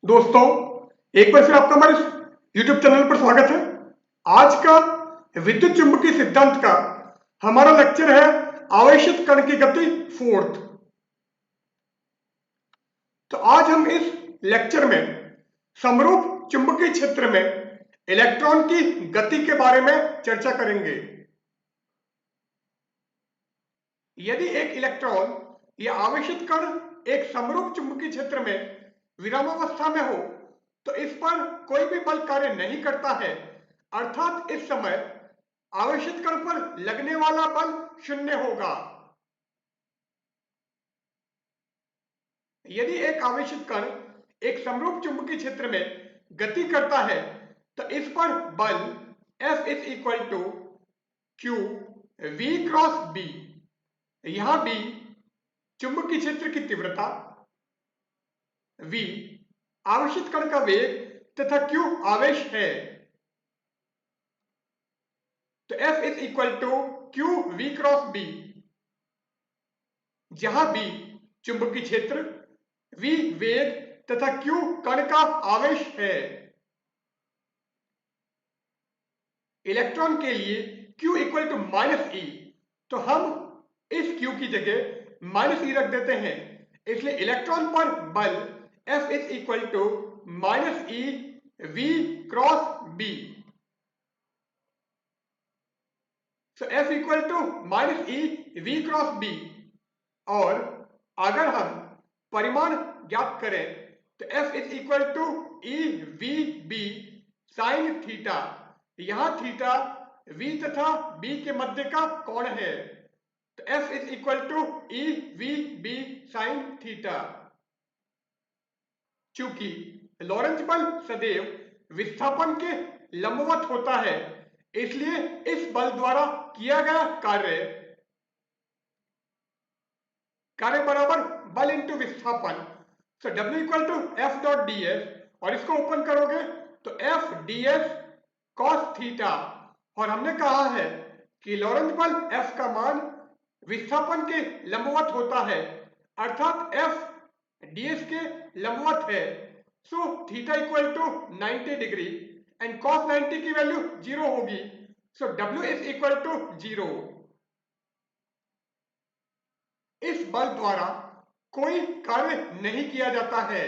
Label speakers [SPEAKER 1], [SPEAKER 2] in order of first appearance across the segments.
[SPEAKER 1] दोस्तों, एक बार फिर आपका हमारे YouTube चैनल पर स्वागत है। आज का विद्युत चुंबकीय सिद्धांत का हमारा लेक्चर है आवेशित कण की गति फोर्थ। तो आज हम इस लेक्चर में समरूप चुंबकीय क्षेत्र में इलेक्ट्रॉन की गति के बारे में चर्चा करेंगे। यदि एक इलेक्ट्रॉन या आवेशित कण एक समरूप चुंबकीय क्षेत्र में विरामावस्था में हो तो इस पर कोई भी बल कार्य नहीं करता है, अर्थात इस समय आवेशित कण पर लगने वाला बल शून्य होगा। यदि एक आवेशित कण एक समरूप चुंबकीय क्षेत्र में गति करता है तो इस पर बल F is equal to Q V cross B। यहां B चुंबकीय क्षेत्र की तीव्रता, V आवेशित कण का वेग तथा Q आवेश है। तो F is equal to Q V cross B, जहां B चुंबकीय क्षेत्र, V वेग तथा Q कण का आवेश है। इलेक्ट्रॉन के लिए Q इक्वल टू -E, तो हम इस Q की जगह -E रख देते हैं, इसलिए इलेक्ट्रॉन पर बल F is equal to -E V cross B। So F equal to -E V cross B। और अगर हम परिमाण ज्ञात करें तो F is equal to E V B sine theta. यहां थीटा V तथा B के मध्य का कोण है, तो F is equal to E V B sine theta. चूंकि लॉरेंज बल सदैव विस्थापन के लंबवत होता है, इसलिए इस बल द्वारा किया गया कार्य बराबर बल इंटू विस्थापन। So W equal to F dot ds, और इसको ओपन करोगे तो F ds cos थीटा। और हमने कहा है कि लॉरेंज बल F का मान विस्थापन के लंबवत होता है, अर्थात F ds के लंबवत है। So theta equal to 90 degree and cos 90 की वैल्यू 0 होगी। So W is equal to 0। इस बल द्वारा कोई कार्य नहीं किया जाता है।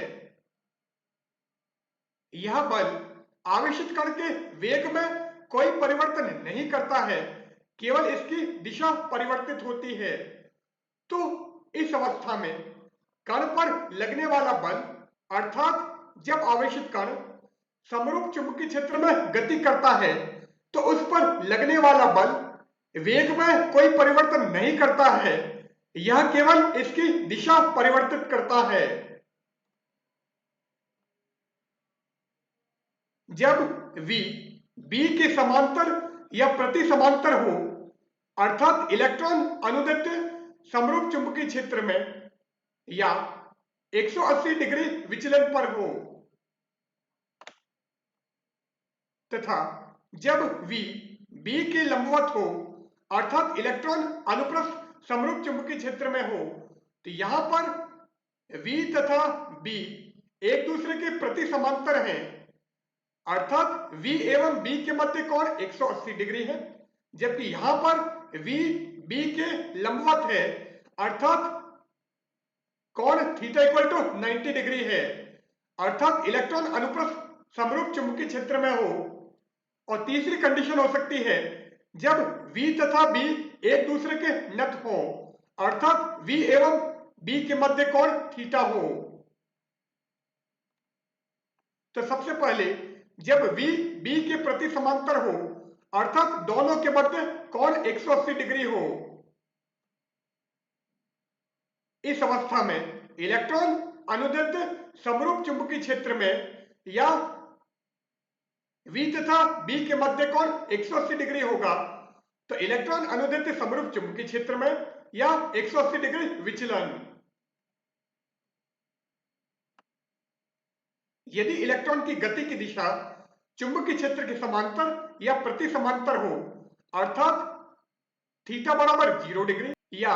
[SPEAKER 1] यह बल आवेशित कण के वेग में कोई परिवर्तन नहीं करता है, केवल इसकी दिशा परिवर्तित होती है। तो इस अवस्था में कण पर लगने वाला बल, अर्थात जब आवेशित कण समरूप चुंबकीय क्षेत्र में गति करता है तो उस पर लगने वाला बल वेग में कोई परिवर्तन नहीं करता है, यह केवल इसकी दिशा परिवर्तित करता है। जब V B के समांतर या प्रति समांतर हो, अर्थात इलेक्ट्रॉन अनुदैर्ध्य समरूप चुंबकीय क्षेत्र में या 180 डिग्री विचलन पर हो, तथा जब V B के लंबवत हो, अर्थात इलेक्ट्रॉन अनुप्रस्थ समरूप चुंबकीय क्षेत्र में हो, तो यहां पर V तथा B एक दूसरे के प्रति समांतर हैं, अर्थात V एवं B के मध्य कोण 180 डिग्री है, जबकि यहां पर V B के लंबवत है, अर्थात कोण थीटा इक्वल टू 90 डिग्री है, अर्थात इलेक्ट्रॉन अनुप्रस्थ समरूप चुंबकीय क्षेत्र में हो। और तीसरी कंडीशन हो सकती है जब V तथा B एक दूसरे के नत हो, अर्थात V एवं B के मध्य कोण थीटा हो। तो सबसे पहले जब V B के प्रति समांतर हो, अर्थात दोनों के मध्य कोण 180 डिग्री हो, इस अवस्था में इलेक्ट्रॉन अनुदैर्ध्य समरूप चुंबकीय क्षेत्र में या V तथा B के मध्य कोण 180 डिग्री होगा, तो इलेक्ट्रॉन अनुदैर्ध्य समरूप चुंबकीय क्षेत्र में या 180 डिग्री विचलन। यदि इलेक्ट्रॉन की गति की दिशा चुंबकीय क्षेत्र के समांतर या प्रति समांतर हो, अर्थात थीटा बराबर 0 डिग्री या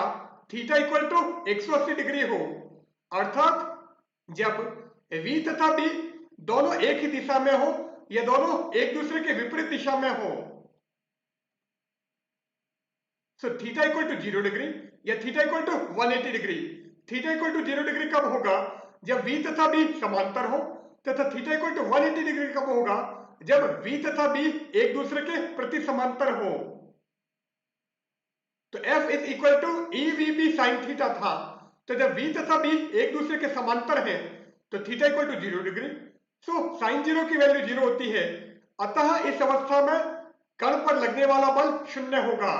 [SPEAKER 1] थीटा इक्वल टू 180 डिग्री हो, अर्थात जब V तथा B दोनों एक ही दिशा में हो या दोनों एक दूसरे के विपरीत दिशा में हो। So theta equal to 0 degree या theta equal to 180 degree. Theta equal to 0 degree कब होगा? जब V तथा B समांतर हो, तथा थीटा इक्वल टू 180 डिग्री कब होगा? जब V तथा B एक दूसरे के प्रति समांतर हो। तो F is equal to EVB sin theta था। तो जब V तथा B एक दूसरे के समांतर है तो theta equal to 0 degree. So sine 0 की वैल्यू 0 होती है, अतः इस अवस्था में कण पर लगने वाला बल शून्य होगा।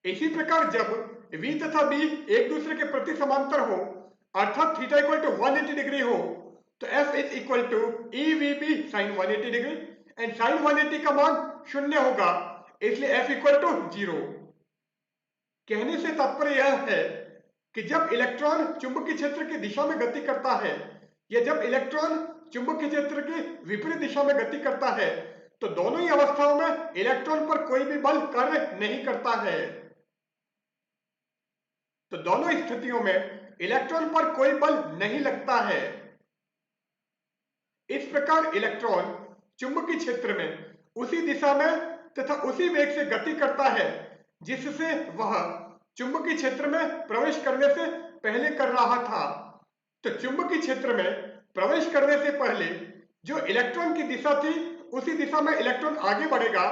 [SPEAKER 1] इसी प्रकार जब V तथा B एक दूसरे के प्रति समांतर हो अर्थात थीटा इक्वल टू 180 डिग्री हो, तो F is equal to EVB sin 180 degree and sin 180 का मान शून्य होगा, इसलिए F इक्वल टू 0। कहने से तात्पर्य यह है कि जब इलेक्ट्रॉन चुंबकीय क्षेत्र की दिशा में गति करता है या जब इलेक्ट्रॉन चुंबकीय क्षेत्र की विपरीत दिशा में गति करता है तो दोनों ही अवस्थाओं में इलेक्ट्रॉन पर कोई भी बल कार्य नहीं करता है। तो दोनों स्थितियों में इलेक्ट्रॉन पर कोई बल नहीं लगता है। इस प्रकार इलेक्ट्रॉन चुंबकीय क्षेत्र में उसी दिशा में तथा उसी वेग से गति करता है जिससे वह चुंबकीय क्षेत्र में प्रवेश करने से पहले कर रहा था। तो चुंबकीय क्षेत्र में प्रवेश करने से पहले जो इलेक्ट्रॉन की दिशा थी उसी दिशा में इलेक्ट्रॉन आगे बढ़ेगा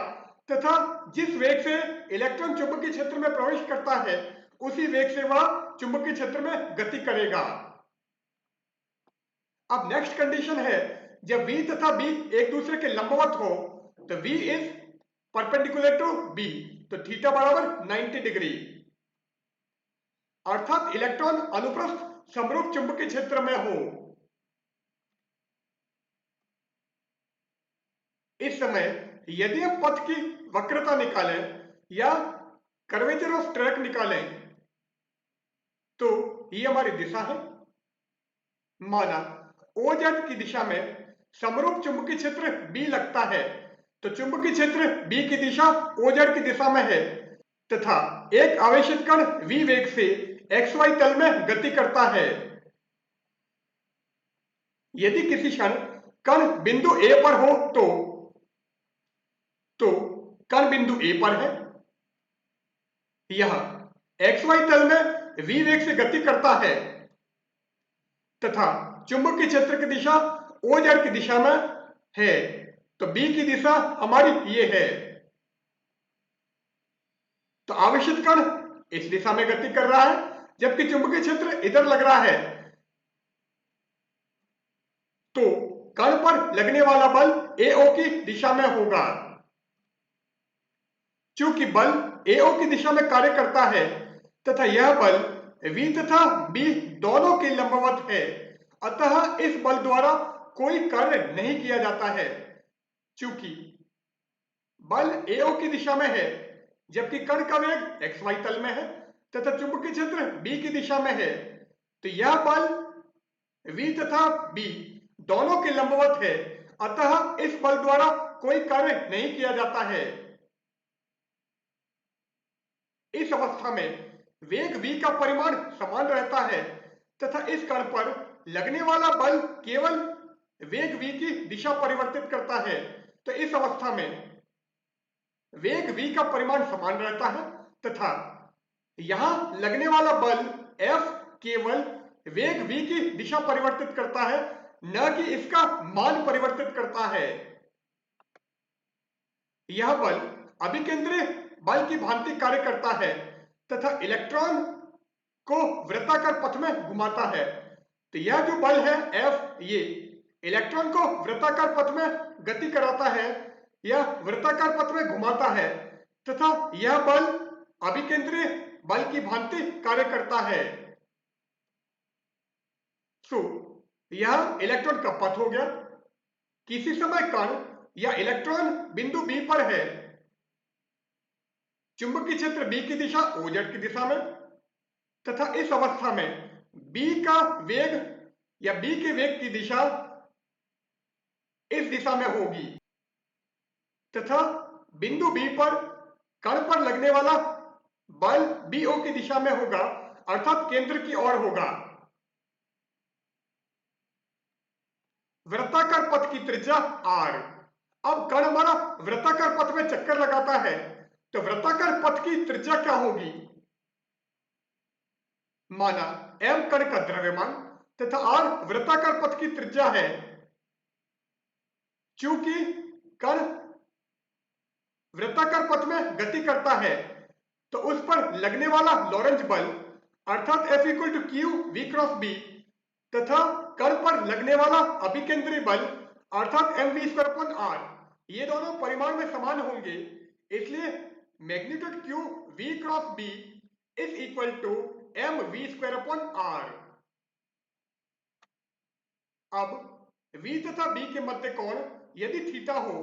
[SPEAKER 1] तथा जिस वेग से इलेक्ट्रॉन चुंबकीय क्षेत्र में प्रवेश करता है उसी वेग से वह चुंबकीय क्षेत्र में गति करेगा। अब नेक्स्ट कंडीशन है जब V तथा B एक दूसरे के लंबवत हो तो V is perpendicular to B, तो थीटा बराबर 90 डिग्री, अर्थात इलेक्ट्रॉन अनुप्रस्थ समरूप चुंबकीय क्षेत्र में हो। इस समय यदि हम पथ की वक्रता निकालें या कर्वेचर ऑफ ट्रैक निकालें तो ये हमारी दिशा है। माना OZ की दिशा में समरूप चुंबकीय क्षेत्र B लगता है तो चुंबकीय क्षेत्र B की दिशा OZ की दिशा में है तथा एक आवेशित कण V वेग से XY तल में गति करता है। यदि किसी क्षण कण बिंदु A पर हो तो कण बिंदु A पर है, यह XY तल में V वेग से गति करता है तथा चुंबकीय क्षेत्र की दिशा OZ की दिशा में है, तो B की दिशा हमारी ये है। तो आवेशित कण इस दिशा में गति कर रहा है जबकि चुंबकीय क्षेत्र इधर लग रहा है, तो कण पर लगने वाला बल AO की दिशा में होगा। चूंकि बल AO की दिशा में कार्य करता है तथा यह बल V तथा B दोनों के लंबवत है, अतः इस बल द्वारा कोई कार्य नहीं किया जाता है। चूंकि बल AO की दिशा में है जबकि कण का वेग XY तल में है तथा चुंबकीय क्षेत्र B की दिशा में है, तो यह बल V तथा B दोनों के लंबवत है, अतः इस बल द्वारा कोई कार्य नहीं किया जाता है। इस अवस्था में वेग v का परिमाण समान रहता है तथा इस कण पर लगने वाला बल केवल वेग v की दिशा परिवर्तित करता है। तो इस अवस्था में वेग v का परिमाण समान रहता है तथा यहां लगने वाला बल F केवल वेग v की दिशा परिवर्तित करता है, न कि इसका मान परिवर्तित करता है। यह बल अभिकेंद्री बल की भांति कार्य करता है तथा इलेक्ट्रॉन को वृत्ताकार पथ में घुमाता है। तो यह जो बल है F, ये इलेक्ट्रॉन को वृत्ताकार पथ में गति कराता है या वृत्ताकार पथ में घुमाता है तथा यह बल अभिकेंद्री बल की भांति कार्य करता है। सो यह इलेक्ट्रॉन का पथ हो गया। किसी समय कण या इलेक्ट्रॉन बिंदु B पर है, चुंबकीय क्षेत्र B की दिशा OZ की दिशा में तथा इस अवस्था में B का वेग या B के वेग की दिशा इस दिशा में होगी तथा बिंदु B पर कण पर लगने वाला बल BO की दिशा में होगा, अर्थात केंद्र की ओर होगा। वृत्ताकार पथ की त्रिज्या r। अब कण हमारा वृत्ताकार पथ में चक्कर लगाता है तो वृत्ताकार पथ की त्रिज्या क्या होगी? माना m कण का द्रव्यमान तथा r वृत्ताकार पथ की त्रिज्या है। चूंकि कण वृत्ताकार पथ में गति करता है तो उस पर लगने वाला लॉरेंज बल अर्थात F equal to Q V cross B तथा कण पर लगने वाला अभिकेंद्री बल अर्थात M V square upon R, ये दोनों परिमाण में समान होंगे। इसलिए magnitude Q V cross B is equal to M V square upon R. अब v तथा b के मध्य कोण यदि थीटा हो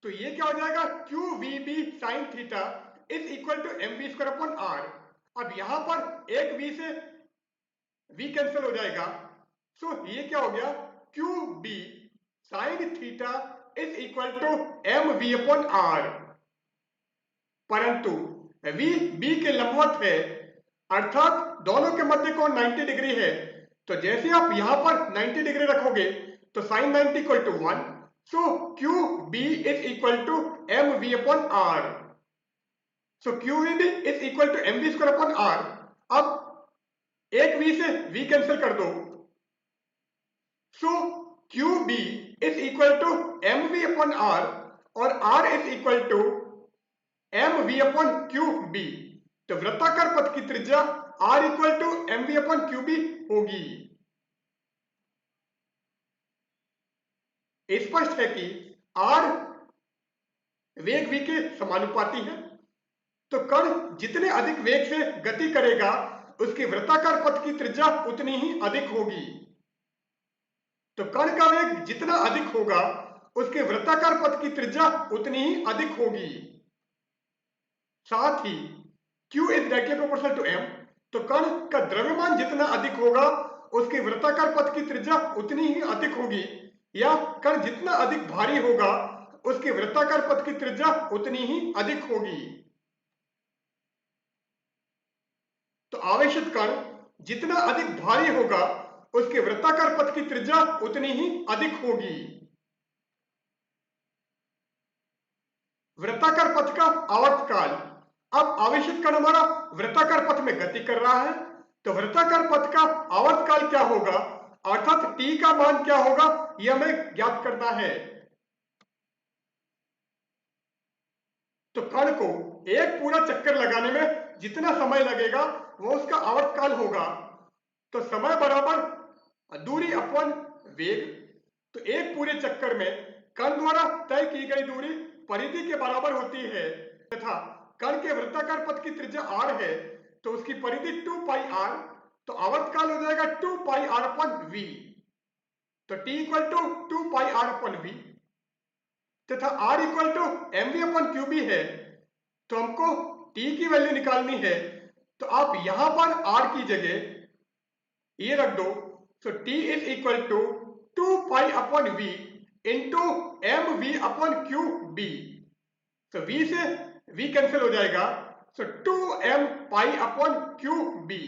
[SPEAKER 1] तो ये क्या हो जाएगा? Q V B sine theta is equal to M V square upon R. अब यहां पर एक v से v कैंसिल हो जाएगा, सो ये क्या हो गया? Q B sine theta is equal to M V upon R. परंतु v b के लंबवत है अर्थात दोनों के मध्य कोण 90 डिग्री है, तो जैसे आप यहां पर 90 डिग्री रखोगे तो sine 90 equal to 1, so Q B is equal to M V upon R. So Q V B is equal to M V square upon R. अब एक v से v कैंसिल कर दो, so Q B is equal to M V upon R और r is equal to M V upon Q B. तो वृत्ताकार पथ की त्रिज्या r equal to M V upon Q B होगी। स्पष्ट है कि r वेग v के समानुपाती है, तो कण जितने अधिक वेग से गति करेगा उसकी वृत्ताकार पथ की त्रिज्या उतनी ही अधिक होगी। तो कण का वेग जितना अधिक होगा उसके वृत्ताकार पथ की त्रिज्या उतनी ही अधिक होगी। साथ ही q is directly proportional to m, तो कण का द्रव्यमान जितना अधिक होगा उसकी वृत्ताकार पथ की त्रिज्या उतनी ही अधिक होगी, या कण जितना अधिक भारी होगा उसके वृत्ताकार पथ की त्रिज्या उतनी ही अधिक होगी। तो आवेशित कण जितना अधिक भारी होगा उसके वृत्ताकार पथ की त्रिज्या उतनी ही अधिक होगी। वृत्ताकार पथ का आवर्तकाल। अब आवेशित कण हमारा वृत्ताकार पथ में गति कर रहा है तो वृत्ताकार पथ का आवर्तकाल क्या होगा अर्थात t का मान क्या होगा यह हमें ज्ञात करना है। तो कण को एक पूरा चक्कर लगाने में जितना समय लगेगा वो उसका आवर्तकाल होगा। तो समय बराबर दूरी अपॉन वेग, तो एक पूरे चक्कर में कण द्वारा तय की गई दूरी परिधि के बराबर होती है तथा कण के वृत्ताकार पथ की त्रिज्या r है तो उसकी परिधि 2 पाई r, तो आवर्तकाल हो जाएगा 2 पाई r अपॉन v। तो t equal to 2 pi r upon v तथा r equal to M V upon Q B है, तो हमको t की वैल्यू निकालनी है। तो आप यहां पर r की जगह ये रख दो, so t is equal to 2 pi upon v into M V upon Q B. तो v से v कैंसिल हो जाएगा, so 2m pi upon Q B.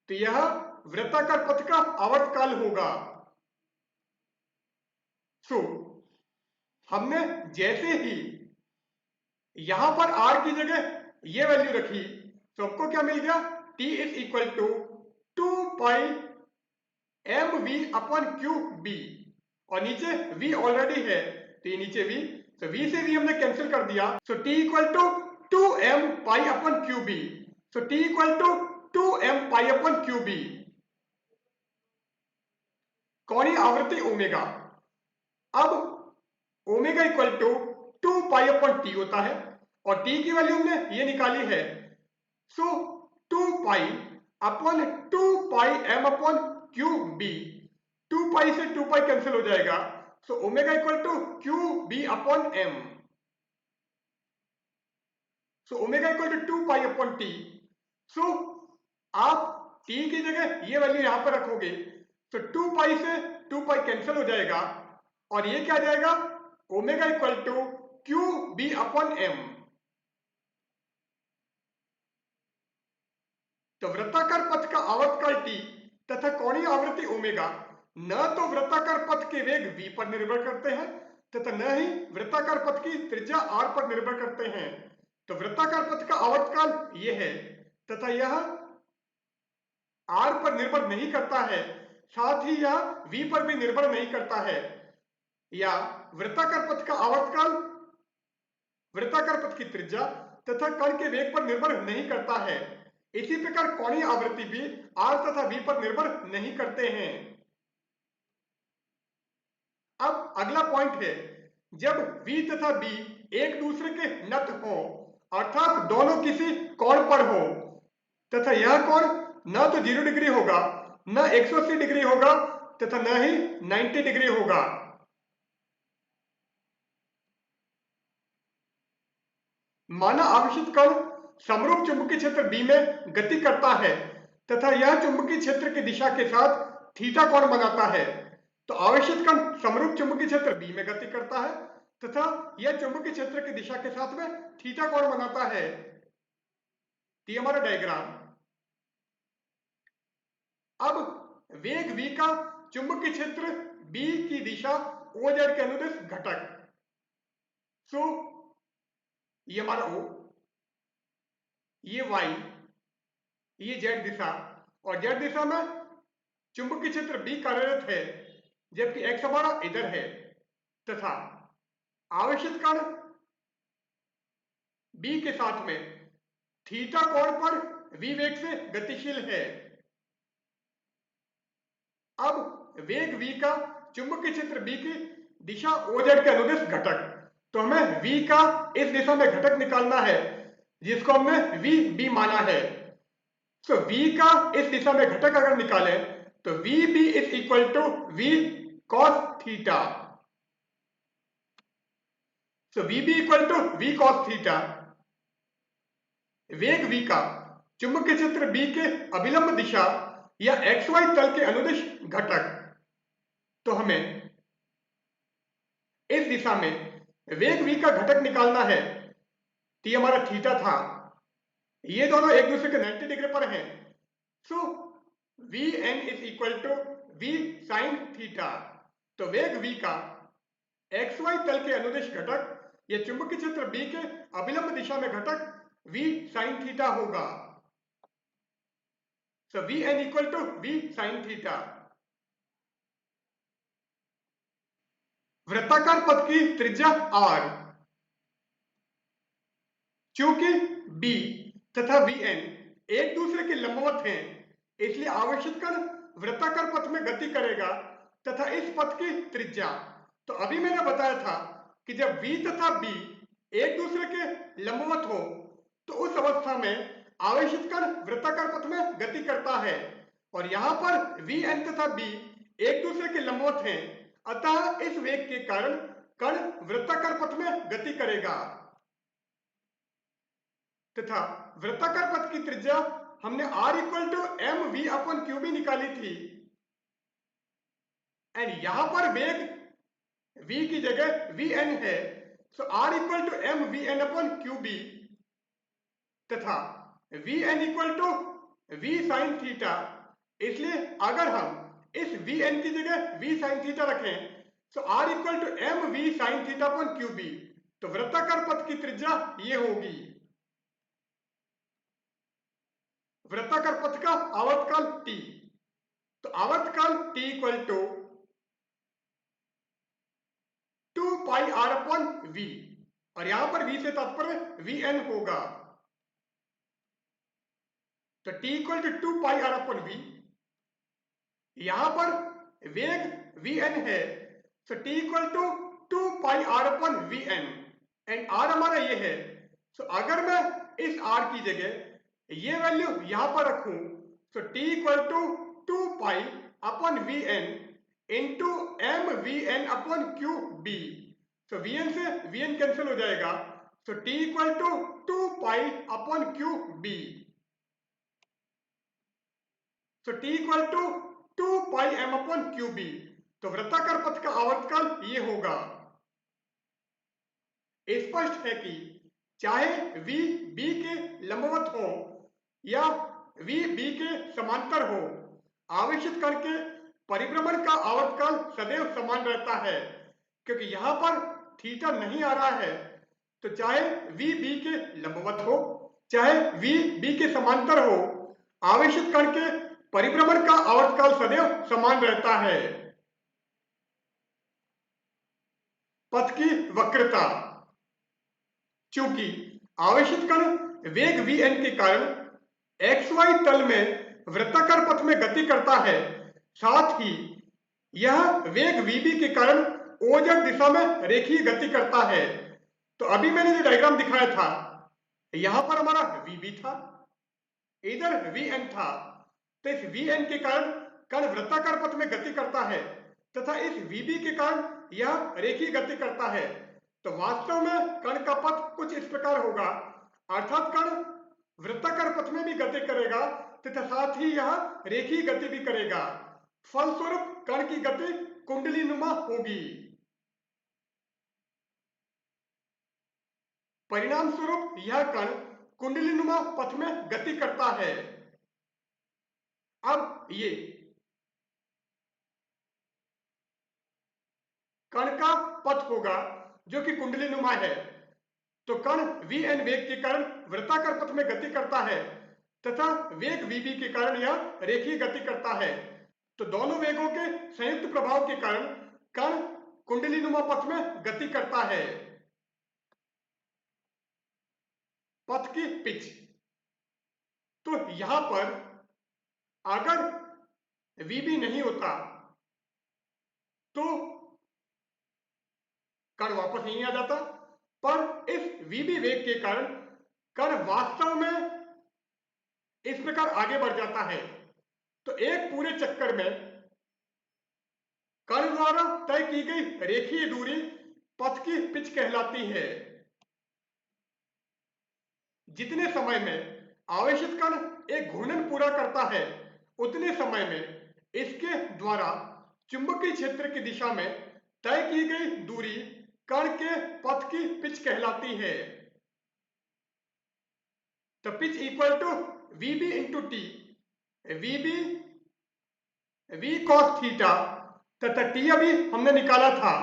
[SPEAKER 1] तो यह वृत्ताकार पथ का आवर्तकाल होगा। सो हमने जैसे ही यहां पर r की जगह ये वैल्यू रखी तो हमको क्या मिल गया? t is equal to 2 pi M V upon Q B, और नीचे v ऑलरेडी है तो ये नीचे v, तो v से v हमने कैंसिल कर दिया, so t equal to 2m pi upon Q B. So t equal to 2m pi upon Q B. कोणीय आवृत्ति ओमेगा। अब omega equal to 2 pi upon T होता है और t की वैल्यू हमने ये निकाली है, so 2 pi upon 2 pi m upon Q B. 2 pi से 2 पाई कैंसिल हो जाएगा, so omega equal to Q B upon m। So omega equal to 2 pi upon T. So आप t की जगह ये वैल्यू यहां पर रखोगे तो 2 पाई से 2 पाई कैंसिल हो जाएगा और ये क्या आ जाएगा? Omega equal to Q B upon m। तो वृत्ताकार पथ का आवर्तकाल t तथा कोणीय आवृत्ति ओमेगा न तो वृत्ताकार पथ के वेग v पर निर्भर करते हैं तथा न ही वृत्ताकार पथ की त्रिज्या r पर निर्भर करते हैं। तो वृत्ताकार पथ का आवर्तकाल ये है तथा यह r पर निर्भर नहीं करता है, साथ ही यह v पर भी निर्भर नहीं करता है। या वृत्ताकार पथ का आवर्तकाल वृत्ताकार पथ की त्रिज्या तथा कण के वेग पर निर्भर नहीं करता है। इसी प्रकार कोणीय आवृत्ति भी r तथा v पर निर्भर नहीं करते हैं। अब अगला पॉइंट है, जब v तथा b एक दूसरे के नत हो अर्थात दोनों किसी कोण पर हो तथा यह कोण न तो 0 डिग्री होगा, न 180 डिग्री होगा तथा न ही 90 डिग्री होगा। माना आवेशित कण समरूप चुंबकीय क्षेत्र B में गति करता है तथा यह चुंबकीय क्षेत्र की दिशा के साथ थीटा कोण बनाता है। तो आवेशित कण समरूप चुंबकीय क्षेत्र B में गति करता है तथा यह चुंबकीय क्षेत्र की दिशा के साथ में थीटा कोण बनाता है। ये हमारा डायग्राम। अब वेग v का चुंबकीय क्षेत्र B की दिशा OZ के अनुदिश घटक, सो ये हमारा O, ये y, ये z दिशा और z दिशा में चुंबकीय क्षेत्र B कार्यरत है जबकि x हमारा इधर है तथा आवेशित कण B के साथ में थीटा कोण पर v वेग से गतिशील है। अब वेग v का चुंबकीय क्षेत्र B की दिशा OZ के अनुदिश घटक, तो हमें v का इस दिशा में घटक निकालना है जिसको हमने vb माना है। तो v का इस दिशा में घटक अगर निकालें तो vb is equal to v cos theta. तो vb equal to v cos theta. वेग v का चुंबकीय क्षेत्र B के अभिलंब दिशा या xy तल के अनुदिश घटक, तो हमें इस दिशा में वेग v का घटक निकालना है। तो ये हमारा थीटा था, ये दोनों एक दूसरे के 90 डिग्री पर हैं। So Vn is equal to v sin theta. तो वेग v का xy तल के अनुदिश घटक या चुंबकीय क्षेत्र B के अभिलंब दिशा में घटक v sin थीटा होगा। So Vn equal to v sin theta. वृत्ताकार पथ की त्रिज्या r, चूंकि B तथा Vn एक दूसरे के लंबवत हैं, इसलिए आवेशित कण वृत्ताकार पथ में गति करेगा तथा इस पथ की त्रिज्या, तो अभी मैंने बताया था कि जब V तथा B एक दूसरे के लंबवत हो तो उस अवस्था में आवेशित कण वृत्ताकार पथ में गति करता है और यहां पर Vn तथा B एक दूसरे के लंबवत हैं, अतः इस वेग के कारण कण वृत्ताकार पथ में गति करेगा तथा वृत्ताकार पथ की त्रिज्या हमने r equal to M V upon Q B निकाली थी एंड यहां पर वेग v की जगह Vn है, so r equal to M V N upon Q B तथा Vn equal to v sin theta. इसलिए अगर हम इस Vn की जगह v sin थीटा रखें तो r equal to M V sin theta upon Q B, तो वृत्ताकार पथ की त्रिज्या ये होगी। वृत्ताकार पथ का आवर्तकाल t, तो आवर्तकाल t equal to 2 pi r upon v और यहां पर v से तात्पर्य Vn होगा। तो t equal to 2 pi r upon v, यहां पर वेग Vn है, तो t equal to 2 pi r upon Vn and r हमारा ये है। तो अगर मैं इस r की जगह ये वैल्यू यहां पर रखूं तो t equal to 2 pi upon Vn into M V N upon Q B, तो Vn से Vn कैंसिल हो जाएगा, तो t equal to 2 pi upon Q B, तो t equal to 2 pi M upon Q B. तो वृत्ताकार पथ का आवर्तकाल ये होगा। स्पष्ट है कि चाहे v b के लंबवत हो या v b के समांतर हो, आवेशित कण के परिभ्रमण का आवर्तकाल सदैव समान रहता है, क्योंकि यहां पर थीटा नहीं आ रहा है, तो चाहे v b के लंबवत हो चाहे v b के समांतर हो, आवेशित कण के परिभ्रमण का आवर्तकाल सदैव समान रहता है। पथ की वक्रता, चूंकि आवेशित कण वेग vn के कारण xy तल में वृत्ताकार पथ में गति करता है, साथ ही यह वेग vb के कारण ओज दिशा में रेखीय गति करता है। तो अभी मैंने जो डायग्राम दिखाया था, यहां पर हमारा vb था, इधर vn था, तो इस vn के कारण कण वृत्ताकार पथ में गति करता है तथा इस vb के कारण यह रेखीय गति करता है। तो वास्तव में कण का पथ कुछ इस प्रकार होगा, अर्थात कण वृत्ताकार पथ में भी गति करेगा तथा साथ ही यह रेखीय गति भी करेगा। फलस्वरूप कण की गति कुंडलीनुमा होगी। परिणाम स्वरूप यह कण कुंडलीनुमा पथ में गति करता है। अब ये कण का पथ होगा जो कि कुंडलीनुमा है, तो कण vn वेग के कारण वृत्ताकार पथ में गति करता है तथा वेग vb के कारण यह रेखीय गति करता है। तो दोनों वेगों के संयुक्त प्रभाव के कारण कण कुंडलीनुमा पथ में गति करता है। पथ की पिच, तो यहां पर अगर vb नहीं होता तो कण वापस नहीं आ जाता, पर इस vb वेग के कारण कण वास्तव में इस प्रकार आगे बढ़ जाता है। तो एक पूरे चक्कर में कण द्वारा तय की गई रेखीय दूरी पथ की पिच कहलाती है। जितने समय में आवेशित कण एक घूर्णन पूरा करता है, उतने समय में इसके द्वारा चुंबकीय क्षेत्र की दिशा में तय की गई दूरी कण के पथ की पिच कहलाती है। तो pitch equal to vb into T, vb v cos theta तथा t अभी हमने निकाला था,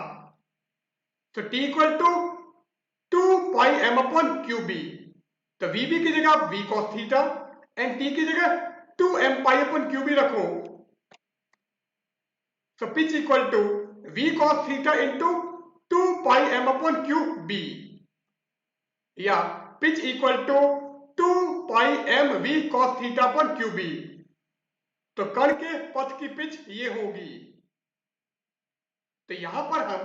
[SPEAKER 1] तो t equal to 2 pi m upon QB। तो vb की जगह v cos theta and t की जगह 2m पाई अपॉन QB रखो। तो pitch equal to v cos theta into 2 pi m upon QB, या pitch equal to 2 pi m v cos theta upon QB। तो कण के पथ की पिच ये होगी। तो यहां पर हम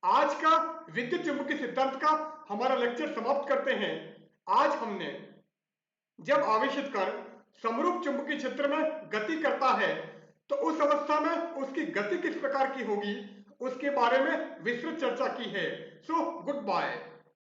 [SPEAKER 1] आज का विद्युत चुंबकीय सिद्धांत का हमारा लेक्चर समाप्त करते हैं। आज हमने जब आवेशित कण समरूप चुंबकीय क्षेत्र में गति करता है तो उस अवस्था में उसकी गति किस प्रकार की होगी उसके बारे में विस्तृत चर्चा की है। So good bye.